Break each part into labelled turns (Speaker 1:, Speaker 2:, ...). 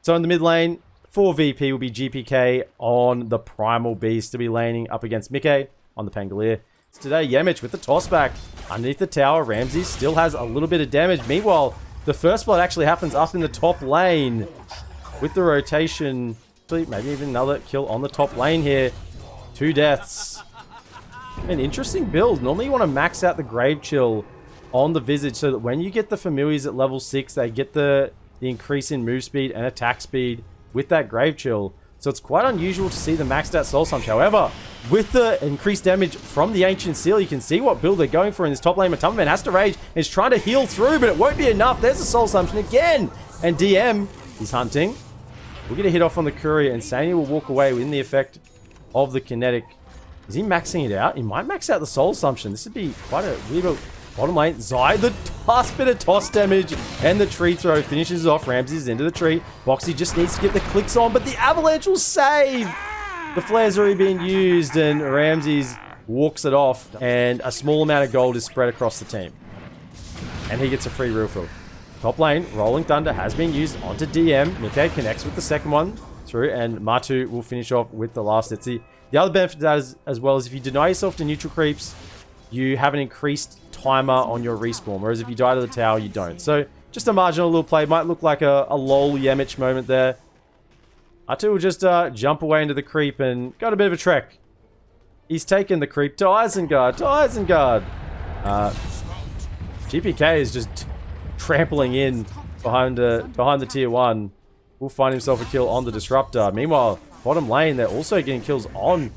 Speaker 1: So in the mid lane, for VP will be GPK on the Primal Beast to be laning up against Mickey on the Pangolier. It's today Yemich with the toss back. Underneath the tower, Ramsey still has a little bit of damage. Meanwhile, the first blood actually happens up in the top lane with the rotation. Maybe even another kill on the top lane here. 2 deaths. An interesting build. Normally you want to max out the Grave Chill on the Visage so that when you get the Familiars at level 6, they get the increase in move speed and attack speed with that Grave Chill. So it's quite unusual to see the maxed out Soul Sump. However, with the increased damage from the Ancient Seal, you can see what build they're going for in this top lane. Matumbaman has to rage and is trying to heal through, but it won't be enough. There's a Soul Sumption again. And DM is hunting. We'll get a hit off on the Courier, and Sania will walk away within the effect of the Kinetic. Is he maxing it out? He might max out the Soul Assumption. This would be quite a weird bottom lane. Zai, the last bit of toss damage, and the tree throw finishes off. Ramsey's into the tree. Boxy just needs to get the clicks on, but the Avalanche will save. The flare's already been used, and Ramsey's walks it off, and a small amount of gold is spread across the team. And he gets a free refill. Top lane, Rolling Thunder has been used onto DM. Mickey connects with the second one through, and Matu will finish off with the last Itzy. The other benefit of that is, as well, is if you deny yourself to neutral creeps, you have an increased timer on your respawn, whereas if you die to the tower, you don't. So, just a marginal little play. Might look like a lol Yemich moment there. Matu will just jump away into the creep and got a bit of a trek. He's taken the creep to Isengard. GPK is just trampling in behind the tier 1. Will find himself a kill on the Disruptor. Meanwhile, bottom lane, they're also getting kills on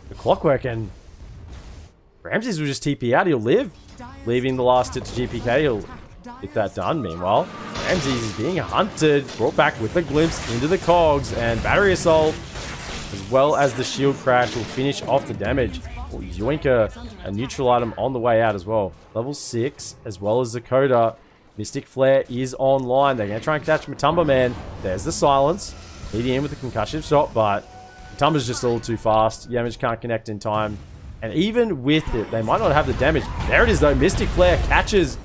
Speaker 1: the Clockwork, and Ramses will just TP out. He'll live, leaving the last hit to GPK. He'll get that done. Meanwhile, Ramses is being hunted, brought back with a glimpse into the cogs, and Battery Assault, as well as the Shield Crash, will finish off the damage. We'll yoink a neutral item on the way out as well. Level 6, as well as Dakota. Mystic Flare is online. They're going to try and catch Matumbaman. There's the silence. Leading in with the concussive shot, but Matumba's just a little too fast. Yemich can't connect in time. And even with it, they might not have the damage. There it is though. Mystic Flare catches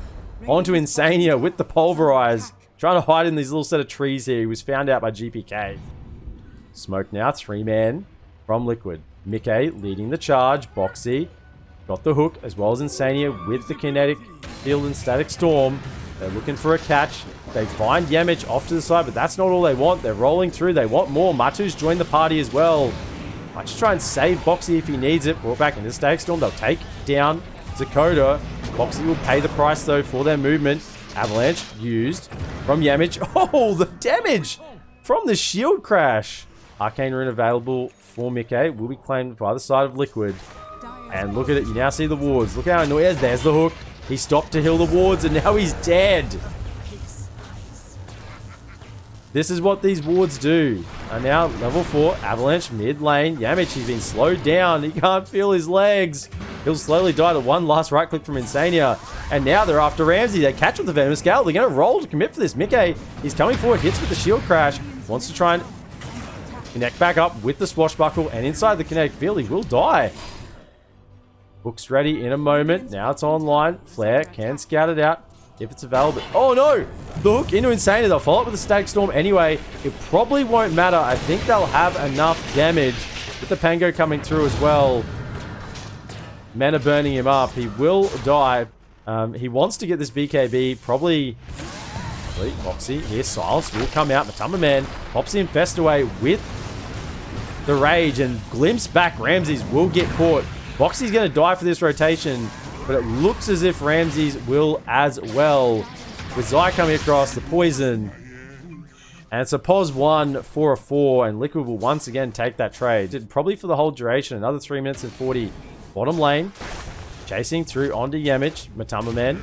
Speaker 1: onto Insania with the Pulverize. Trying to hide in these little set of trees here. He was found out by GPK. Smoke now. 3-man from Liquid. Mickey leading the charge. Boxy got the hook, as well as Insania with the Kinetic Field and Static Storm. They're looking for a catch. They find Yemich off to the side, but that's not all they want. They're rolling through. They want more. Matu's joined the party as well. Might just try and save Boxy if he needs it. Brought back into Static Storm. They'll take down Dakota. Boxy will pay the price, though, for their movement. Avalanche used from Yemich. Oh, the damage from the Shield Crash. Arcane Rune available for Mickey. Will be claimed by the side of Liquid. And look at it. You now see the wards. Look how annoying. There's the hook. He stopped to heal the wards, and now he's dead. This is what these wards do. And now, level 4, Avalanche, mid lane. Yemich, he's been slowed down. He can't feel his legs. He'll slowly die to one last right click from Insania. And now they're after Ramsey. They catch with the Venomous Gale. They're going to roll to commit for this. Mickey, he's coming forward, hits with the Shield Crash. Wants to try and connect back up with the Swashbuckle. And inside the kinetic field, he will die. Hook's ready in a moment. Now it's online. Flare can scout it out if it's available. Oh no! The hook into Insania. They'll follow up with a Static Storm anyway. It probably won't matter. I think they'll have enough damage with the Pango coming through as well. Men are burning him up. He will die. He wants to get this BKB. Probably Boxy. Here, Silence will come out. Matumbaman pops the Infest away with the Rage and glimpse back. Ramses will get caught. Boxy's going to die for this rotation, but it looks as if Ramses will as well. With Zai coming across, the poison. And it's a pos 1 for a 4, and Liquid will once again take that trade. Probably for the whole duration, another 3 minutes and 40. Bottom lane, chasing through onto Yemich, Matumbaman,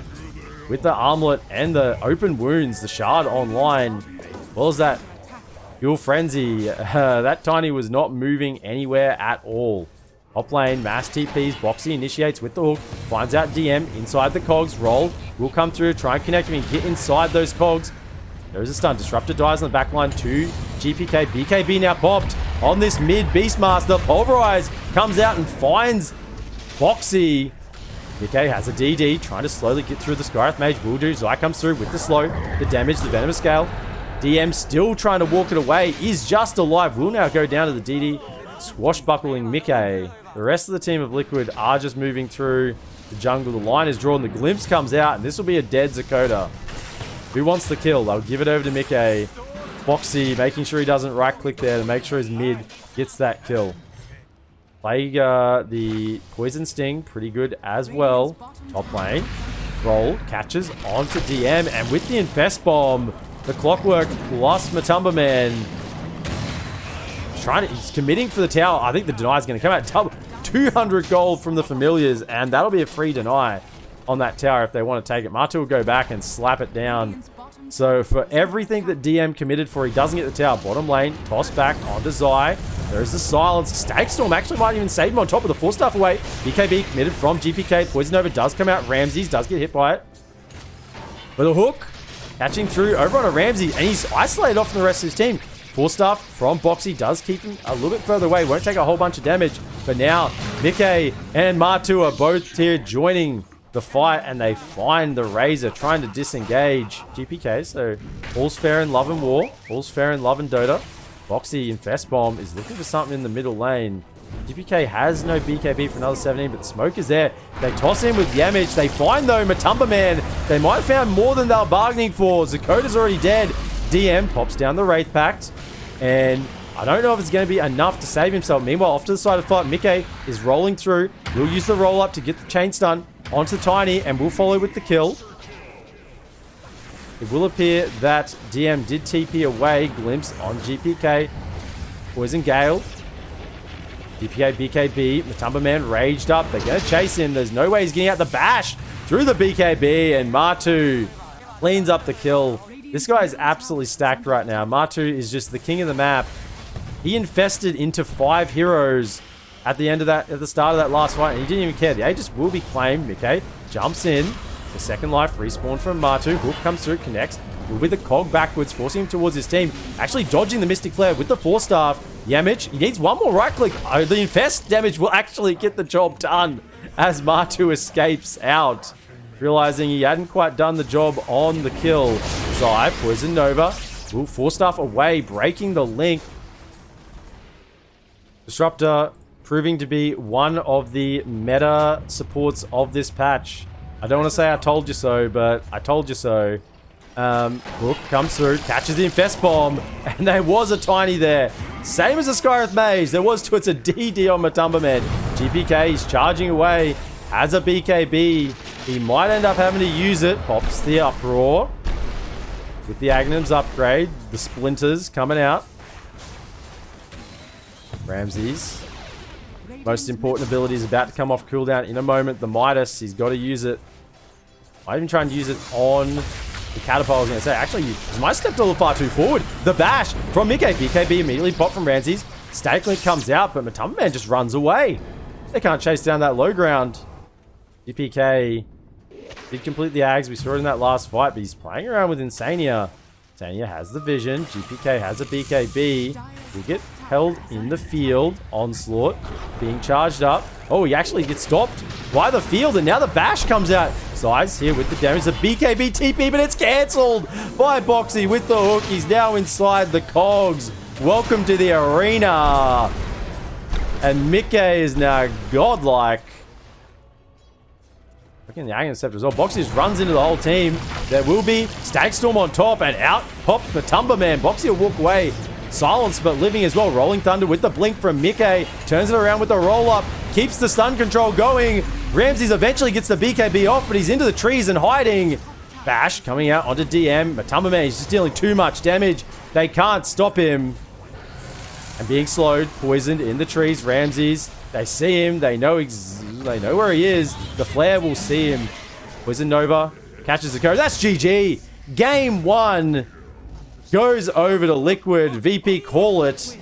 Speaker 1: with the Armlet and the open wounds, the Shard online. Well as that Fuel Frenzy, that Tiny was not moving anywhere at all. Top lane, mass TPs, Boxy initiates with the hook, finds out DM inside the cogs, roll, will come through, try and connect him and get inside those cogs. There is a stun, Disruptor dies on the back line to GPK, BKB now popped on this mid Beastmaster, Pulverize comes out and finds Boxy. BK has a DD, trying to slowly get through the Skywrath Mage, will do, Zai comes through with the slow, the damage, the Venomous Scale. DM still trying to walk it away. Is just alive. Will now go down to the DD. Swashbuckling Mickey. The rest of the team of Liquid are just moving through the jungle. The line is drawn. The glimpse comes out. And this will be a dead Zakota. Who wants the kill? They'll give it over to Mickey. Boxy making sure he doesn't right click there to make sure his mid gets that kill. Plague the Poison Sting. Pretty good as well. Top lane. Roll. Catches onto DM. And with the Infest Bomb, the Clockwork plus Matumba Man. He's committing for the tower. I think the deny is going to come out. 200 gold from the Familiars. And that'll be a free deny on that tower if they want to take it. Martu will go back and slap it down. So for everything that DM committed for, he doesn't get the tower. Bottom lane, toss back onto Zai. There's the silence. Stag Storm actually might even save him on top of the 4-staff away. BKB committed from GPK. Poison Nova does come out. Ramses does get hit by it. But a hook catching through over on a Ramsey, and he's isolated off from the rest of his team. 4-staff from Boxy does keep him a little bit further away. Won't take a whole bunch of damage. But now, Mickey and Martu are both here joining the fight, and they find the Razor trying to disengage GPK. So all's fair in love and war. All's fair in love and Dota. Boxy Infest Bomb is looking for something in the middle lane. GPK has no BKB for another 17, but the smoke is there. They toss in with Yamich. They find, though, Matumba Man. They might have found more than they were bargaining for. Zakota's already dead. DM pops down the Wraith Pact, and I don't know if it's going to be enough to save himself. Meanwhile, off to the side of the fight, Mickey is rolling through. Will use the roll-up to get the chain stun onto Tiny, and will follow with the kill. It will appear that DM did TP away. Glimpse on GPK. Poison Gale. GPK, BKB. Matumba Man raged up. They're going to chase him. There's no way he's getting out the bash through the BKB, and Martu cleans up the kill. This guy is absolutely stacked right now. Martu is just the king of the map. He infested into 5 heroes at the end of that, at the start of that last fight, and he didn't even care. The Aegis will be claimed. Mickey jumps in. The second life respawn from Martu. Hook comes through, connects. Will be the cog backwards, forcing him towards his team. Actually dodging the Mystic Flare with the 4-staff. Yamich, he needs one more right click. The infest damage will actually get the job done as Martu escapes out. Realizing he hadn't quite done the job on the kill. Zai, Poison Nova, will 4-staff away, breaking the link. Disruptor proving to be one of the meta supports of this patch. I don't want to say I told you so, but I told you so. Hook comes through, catches the Infest Bomb, and there was a Tiny there. Same as the Skyreth Maze. There was it's a DD on Matumba Man. GPK is charging away, has a BKB. He might end up having to use it. Pops the Uproar. With the Agnum's upgrade, the Splinters coming out. Ramses. Most important ability is about to come off cooldown in a moment. The Midas, he's got to use it. I even trying to use it on the Catapult. I was going to say, actually, his Midas stepped a little far too forward. The bash from Mickey. BKB immediately popped from Ramses. Stake Link comes out, but Matumba Man just runs away. They can't chase down that low ground. GPK did complete the Ags. We saw it in that last fight, but he's playing around with Insania. Insania has the vision. GPK has a BKB. Will get held in the field. Onslaught being charged up. Oh, he actually gets stopped by the field, and now the bash comes out. Zai's here with the damage. The BKB TP, but it's cancelled by Boxy with the hook. He's now inside the cogs. Welcome to the arena. And Mickey is now godlike. Looking at the Aghanim Scepter as well. Boxy just runs into the whole team. There will be Stag Storm on top, and out pops Matumba Man. Boxy will walk away. Silence, but living as well. Rolling Thunder with the blink from Mickey. Turns it around with the roll-up. Keeps the stun control going. Ramses eventually gets the BKB off, but he's into the trees and hiding. Bash coming out onto DM. Matumba Man is just dealing too much damage. They can't stop him. And being slowed, poisoned in the trees. Ramses, they see him. They know where he is. The Flare will see him. Poison Nova catches the code. That's GG. Game 1 goes over to Liquid. VP call it.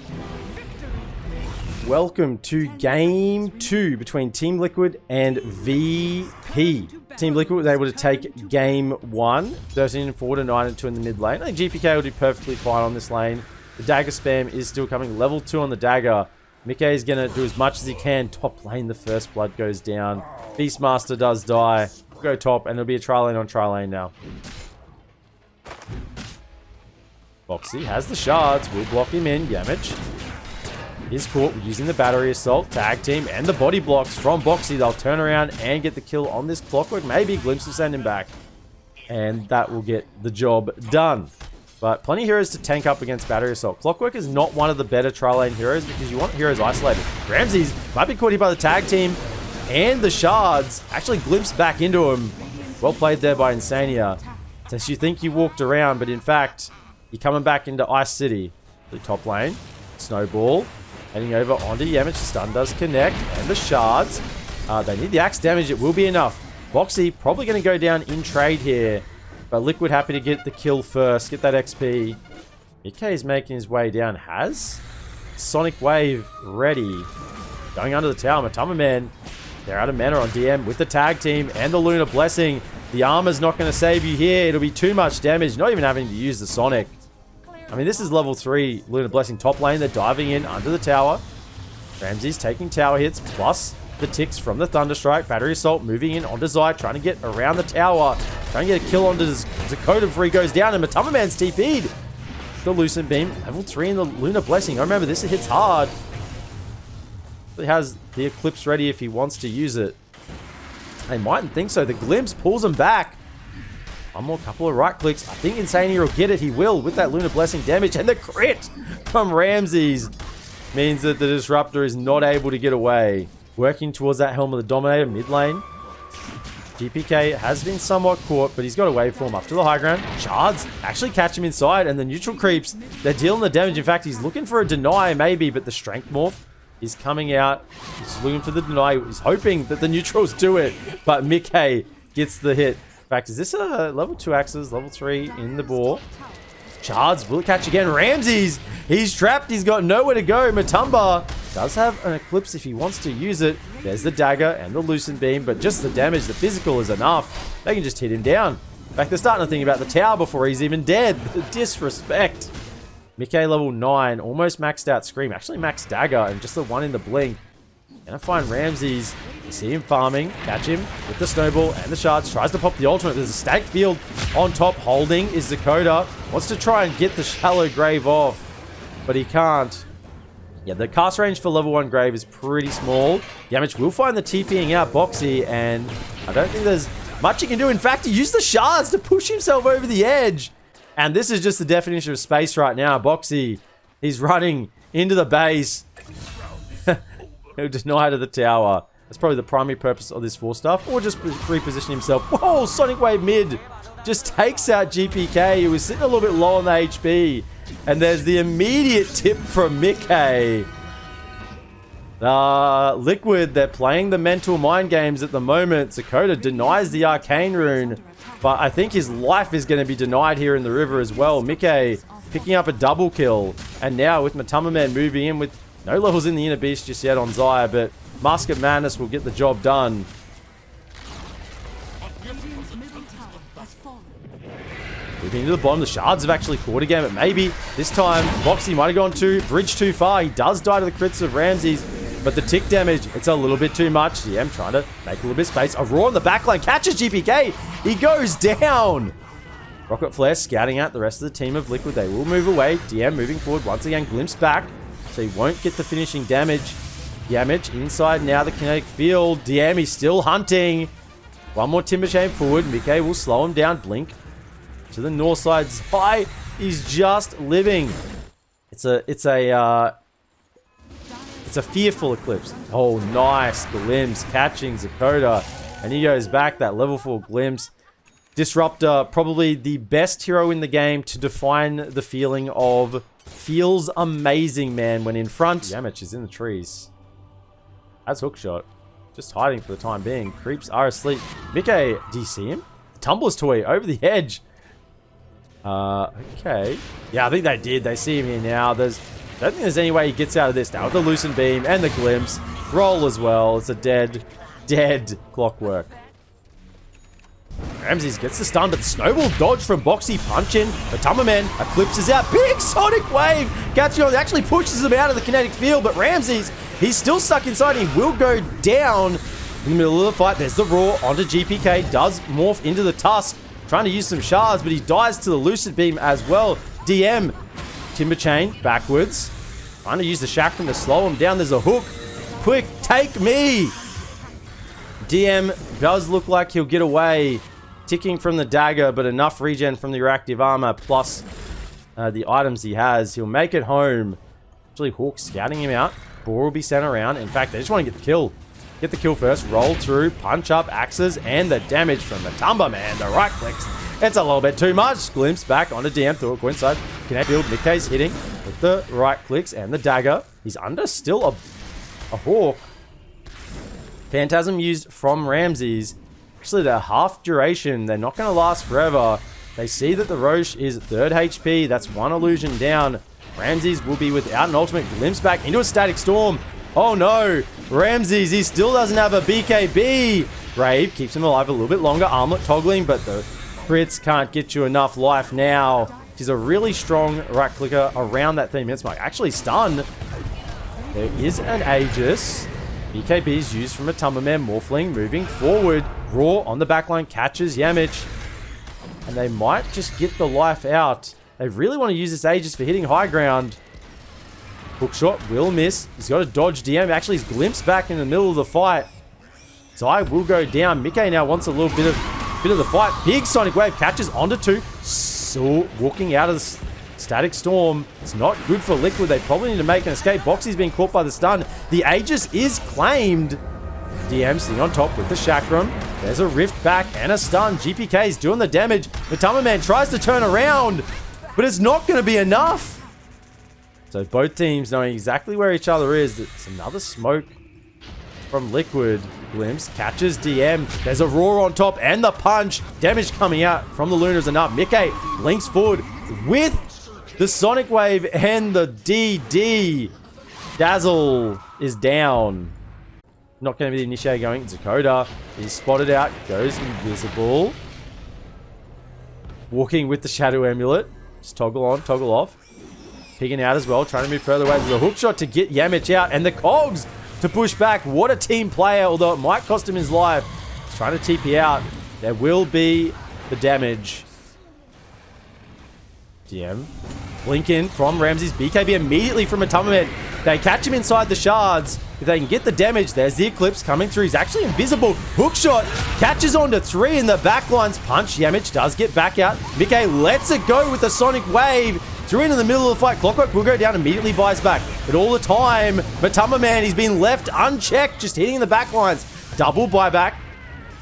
Speaker 1: Welcome to Game 2 between Team Liquid and VP. Team Liquid was able to take Game 1. 13-4 to 9-2 in the mid lane. I think GPK will do perfectly fine on this lane. The dagger spam is still coming. Level 2 on the dagger. Mickey is going to do as much as he can. Top lane, the first blood goes down. Beastmaster does die. We'll go top, and it'll be a tri lane on tri lane now. Boxy has the shards. Will block him in. Yamich is caught using the battery assault. Tag team and the body blocks from Boxy. They'll turn around and get the kill on this Clockwork. Maybe Glimpse will send him back. And that will get the job done. But plenty of heroes to tank up against battery assault. Clockwork is not one of the better tri lane heroes because you want heroes isolated. Ramses might be caught here by the tag team and the shards. Actually glimpsed back into him. Well played there by Insania. Since you think you walked around, but in fact, you're coming back into Ice City. The top lane. Snowball. Heading over onto Yamich. Stun does connect. And the shards. They need the axe damage. It will be enough. Boxy probably going to go down in trade here. But Liquid happy to get the kill first. Get that XP. Mickey is making his way down. Has Sonic Wave ready. Going under the tower. Matama Man. They're out of mana on DM with the tag team and the Lunar Blessing. The armor's not going to save you here. It'll be too much damage. Not even having to use the Sonic. I mean, this is level 3 Lunar Blessing top lane. They're diving in under the tower. Ramsey's taking tower hits plus the ticks from the Thunderstrike. Battery Assault moving in onto Zai, trying to get around the tower. Trying to get a kill onto Dakota before he goes down. And Matama Man's TP'd. The Lucent Beam. Level 3 in the Lunar Blessing. I remember this hits hard. He has the Eclipse ready if he wants to use it. They mightn't think so. The Glimpse pulls him back. One more couple of right clicks. I think Insania will get it. He will with that Lunar Blessing damage. And the crit from Ramses means that the Disruptor is not able to get away. Working towards that Helm of the Dominator mid lane. GPK has been somewhat caught, but he's got a waveform up to the high ground. Shards actually catch him inside, and the neutral creeps, they're dealing the damage. In fact, he's looking for a deny maybe, but the strength morph is coming out. He's looking for the deny. He's hoping that the neutrals do it, but Mickey gets the hit. In fact, is this a level 2 axes, level 3 in the ball? Shards, will it catch again? Ramses, he's trapped. He's got nowhere to go. Matumba does have an Eclipse if he wants to use it. There's the dagger and the Lucent Beam, but just the damage, the physical is enough. They can just hit him down. In fact, they're starting to think about the tower before he's even dead. The disrespect. Mickey level 9, almost maxed out Scream. Actually maxed Dagger and just the one in the blink. Gonna find Ramses. You see him farming. Catch him with the Snowball and the Shards. Tries to pop the ultimate. There's a stacked field on top. Holding is Dakota. Wants to try and get the Shallow Grave off, but he can't. Yeah, the cast range for level 1 Grave is pretty small. Yamich will find the TPing out Boxy, and I don't think there's much he can do. In fact, he used the Shards to push himself over the edge. And this is just the definition of space right now. Boxy, he's running into the base. He'll deny to the tower. That's probably the primary purpose of this 4 stuff. Or just reposition himself. Whoa, Sonic Wave mid. Just takes out GPK, who was sitting a little bit low on the HP. And there's the immediate tip from Mickey. Liquid, they're playing the mental mind games at the moment. Dakota denies the Arcane Rune. But I think his life is going to be denied here in the river as well. Mickey picking up a double kill. And now with Matama Man moving in with no levels in the Inner Beast just yet on Zaya. But Mask of Madness will get the job done. Moving to the bottom, the Shards have actually caught again, but maybe this time Boxy might have gone bridge too far. He does die to the crits of Ramses, but the tick damage, it's a little bit too much. DM trying to make a little bit of space. Aurora in the backline catches GPK. He goes down. Rocket Flare scouting out the rest of the team of Liquid. They will move away. DM moving forward once again, glimpse back, so he won't get the finishing damage. Damage inside now the kinetic field. DM, he's still hunting. One more Timber Chain forward. Mickey will slow him down. Blink to the north side. Zai is just living. It's a fearful Eclipse. Oh, nice. Glimpse catching Dakota. And he goes back. That level 4 Glimpse. Disruptor, probably the best hero in the game to define the feeling of feels amazing, man, when in front. Yamich is in the trees. That's hookshot. Just hiding for the time being. Creeps are asleep. Mickey, do you see him? Tumbler's toy over the edge. Okay. Yeah, I think they did. They see him here now. I don't think there's any way he gets out of this now with the Lucent Beam and the Glimpse. Roll as well. It's a dead Clockwork. Ramses gets the stun, but the Snowball dodge from Boxy punching. Matama Man eclipses out. Big Sonic Wave catching on. Actually pushes him out of the kinetic field, but Ramses, he's still stuck inside. He will go down in the middle of the fight. There's the Roar onto GPK. Does morph into the Tusk. Trying to use some shards, but he dies to the Lucid Beam as well. DM. Timber chain backwards. Trying to use the chakram to slow him down. There's a hook. Quick, take me. DM does look like he'll get away. Ticking from the dagger, but enough regen from the reactive armor plus the items he has. He'll make it home. Actually, Hawk scouting him out. Boar will be sent around. In fact, they just want to get the kill. Get the kill first. Roll through. Punch up axes. And the damage from the Tumba Man. The right clicks. It's a little bit too much. Glimpse back onto DM through a coincide. Connect build. Mikkei's hitting with the right clicks and the dagger. He's under still a Hawk. Phantasm used from Ramses. Actually, they're half duration. They're not going to last forever. They see that the Roche is 3rd HP. That's one illusion down. Ramses will be without an ultimate. Glimpse back into a static storm. Oh no. Ramses, he still doesn't have a BKB. Brave keeps him alive a little bit longer. Armlet toggling, but the crits can't get you enough life now. She's a really strong right clicker around that 3 minutes mark. Actually stunned. There is an Aegis. BKB is used from a Tumberman. Morphling moving forward. Raw on the backline catches Yamich. And they might just get the life out. They really want to use this Aegis for hitting high ground. Hookshot will miss. He's got to dodge DM. Actually, he's glimpsed back in the middle of the fight. Zai will go down. Mikkei now wants a little bit of the fight. Big Sonic Wave catches onto 2. So walking out of the static storm. It's not good for Liquid. They probably need to make an escape. Boxy's being caught by the stun. The Aegis is claimed. DM sitting on top with the chakram. There's a rift back and a stun. GPK is doing the damage. The Tumberman tries to turn around, but it's not going to be enough. So both teams knowing exactly where each other is. It's another smoke from Liquid. Glimpse catches DM. There's a roar on top and the punch. Damage coming out from the Lunar is enough. Mikkei links forward with the Sonic Wave and the DD. Dazzle is down. Not going to be the initiator going. Dakota is spotted out. Goes invisible. Walking with the Shadow Amulet. Just toggle on, toggle off. Pigging out as well. Trying to move further away. There's a hook shot to get Yamich out. And the Cogs to push back. What a team player. Although it might cost him his life. He's trying to TP out. There will be the damage. DM. Blink in from Ramses. BKB immediately from a Tumberman. They catch him inside the shards. If they can get the damage, there's the Eclipse coming through. He's actually invisible. Hookshot catches onto 3 in the backlines. Punch. Yamich does get back out. Mikkei lets it go with the Sonic Wave. Threw into the middle of the fight. Clockwork will go down, immediately buys back. But all the time, Tumberman, he's been left unchecked, just hitting the backlines. Double buyback.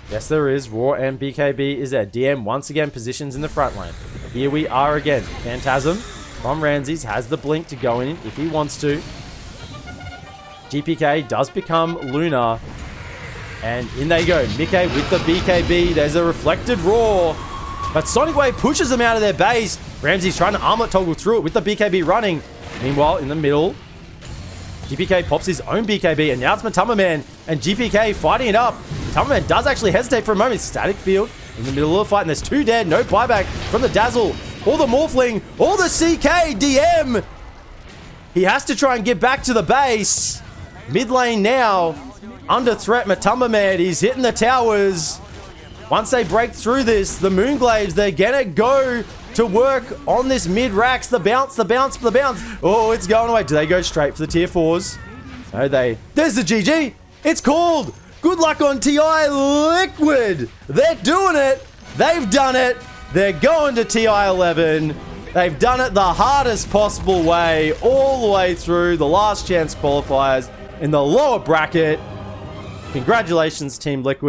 Speaker 1: Yes, there is. Raw and BKB is there. DM once again positions in the front lane. Here we are again. Phantasm from Ramses has the blink to go in if he wants to. GPK does become Luna. And in they go. Mikkei with the BKB. There's a reflected roar. But Sonic Wave pushes them out of their base. Ramsey's trying to armlet toggle through it with the BKB running. Meanwhile, in the middle, GPK pops his own BKB. And now it's Tumberman and GPK fighting it up. Tumberman does actually hesitate for a moment. Static field in the middle of the fight. And there's 2 dead. No buyback from the Dazzle. Or the Morphling. Or the CK. DM. He has to try and get back to the base. Mid lane now. Under threat, Tumberman. He's hitting the towers. Once they break through this, the Moonglaives, they're gonna go to work on this mid-racks. The bounce, the bounce, the bounce. Oh, it's going away. Do they go straight for the tier 4s? No, there's the GG. It's called. Good luck on TI Liquid. They're doing it. They've done it. They're going to TI11. They've done it the hardest possible way, all the way through the last chance qualifiers in the lower bracket. Congratulations, Team Liquid.